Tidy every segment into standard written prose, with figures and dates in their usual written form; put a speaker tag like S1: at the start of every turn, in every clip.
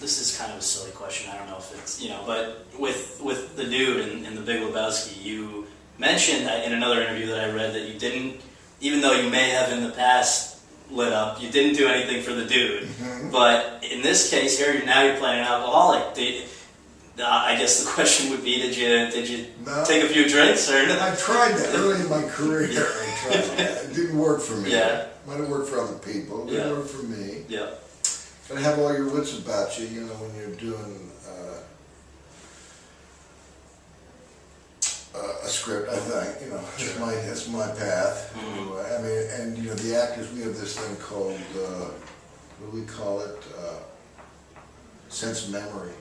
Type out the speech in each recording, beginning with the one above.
S1: this is kind of a silly question. I don't know if it's, but with the dude in The Big Lebowski, you mentioned in another interview that I read that you didn't, even though you may have in the past lit up, you didn't do anything for the dude. Mm-hmm. But in this case here, now you're playing an alcoholic. I guess the question would be, did you take a few drinks? Or
S2: I tried that early in my career. I tried that. It didn't work for me.
S1: Yeah.
S2: Might have worked for other people. It didn't work for me.
S1: Yeah.
S2: Gotta have all your wits about you, when you're doing a script. I think, that's my path. Mm-hmm. I mean, and the actors, we have this thing called what do we call it? Sense memory.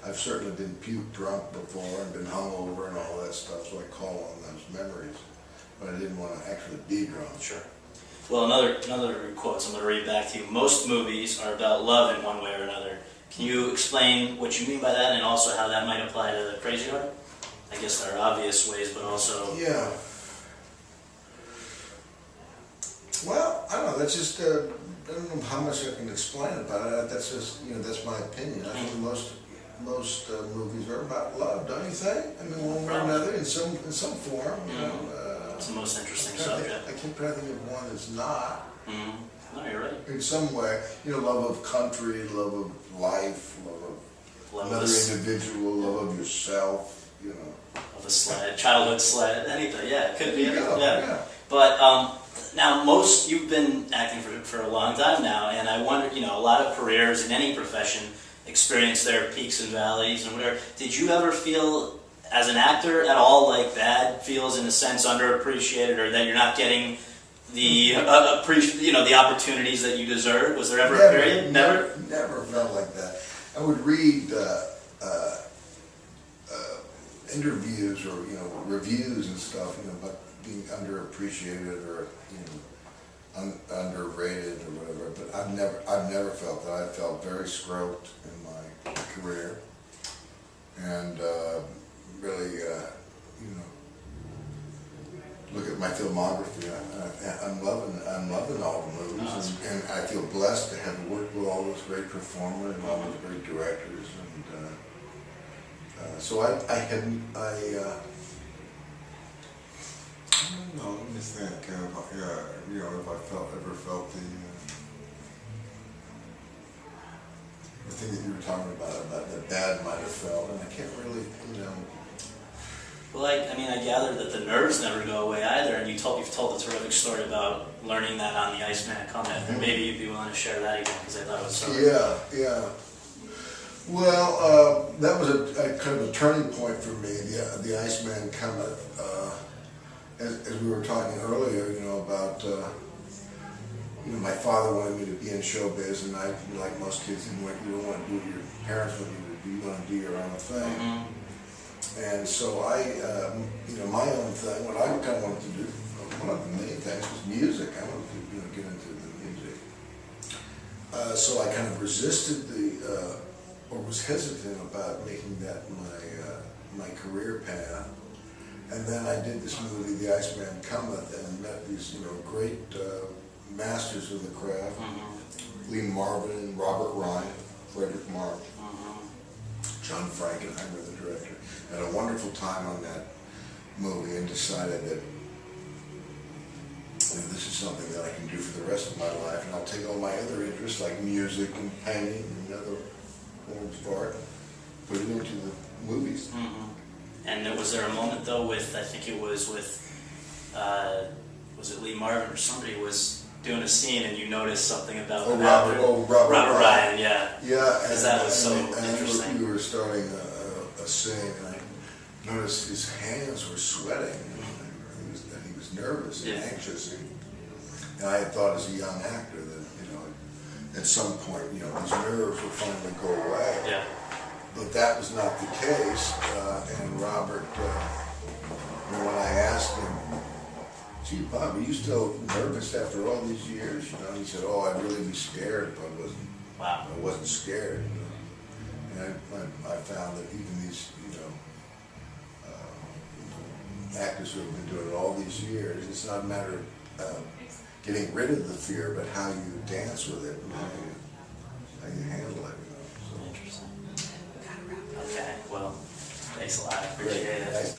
S2: I've certainly been puke drunk before and been hungover and all that stuff, so I call on those memories. But I didn't want to actually be drunk.
S1: Sure. Well, another quote I'm going to read back to you. Most movies are about love in one way or another. Can you explain what you mean by that, and also how that might apply to Crazy Heart? I guess there are obvious ways, but also...
S2: Yeah. Well, I don't know. That's just... I don't know how much I can explain about it. That's just, that's my opinion. I think most movies are about love, don't you think? I mean, one way or another, in some form.
S1: It's the most interesting subject.
S2: I can't try to think of one that's not.
S1: Mm-hmm. No, you're right.
S2: In some way, love of country, love of life, love of another individual, love of yourself.
S1: Of a sled, childhood sled, anything. Yeah, it could be anything.
S2: Yeah.
S1: But now, you've been acting for a long time now, and I wonder, a lot of careers in any profession experience their peaks and valleys and whatever. Did you ever feel, as an actor, at all like bad feels in a sense underappreciated, or that you're not getting the the opportunities that you deserve? Was there ever a period? Never
S2: felt like that. I would read interviews or reviews and stuff, about being underappreciated or underrated or whatever. But I've never felt that. I felt very scroped in my career, and really, look at my filmography. I'm loving all the movies, and I feel blessed to have worked with all those great performers and all those great directors, and so I don't know. Let me think. If I ever felt the thing that you were talking about that Dad might have felt, and I can't really,
S1: Well, I gather that the nerves never go away either, and you've told a terrific story about learning that on the Iceman comment. Mm-hmm. Maybe you'd be willing to share that again, because I thought it was so...
S2: Yeah. Well, that was a kind of a turning point for me, the Iceman comment. As we were talking earlier, about, my father wanted me to be in showbiz, and I, like most kids, you don't want to do what your parents want you to do. You want to do your own thing. Mm-hmm. And so I, my own thing, what I kind of wanted to do, one of the main things was music. I wanted to, get into the music. So I kind of resisted or was hesitant about making that my career path. And then I did this movie, The Iceman Cometh, and met these, great masters of the craft. Mm-hmm. Lee Marvin, Robert Ryan, Frederick March, John Frankenheimer, the director. Had a wonderful time on that movie, and decided that this is something that I can do for the rest of my life, and I'll take all my other interests like music and painting and other forms of art, put it into the movies.
S1: Mm-hmm. And was there a moment though with, I think it was with, was it Lee Marvin or somebody was doing a scene and you noticed something about
S2: Robert
S1: Ryan, yeah.
S2: Yeah,
S1: because that was so interesting.
S2: And we were starting a scene, and I noticed his hands were sweating, and he was nervous and anxious, and I had thought as a young actor that at some point these nerves would finally go away.
S1: Yeah.
S2: But that was not the case, and Robert, when I asked him, "Gee, Bob, are you still nervous after all these years?" He said, "Oh, I'd really be scared if I wasn't."
S1: Wow.
S2: I wasn't scared. And I found that even these, actors who have been doing it all these years, it's not a matter of getting rid of the fear, but how you dance with it and how you handle it.
S1: Thanks a lot. Appreciate it.
S2: Nice.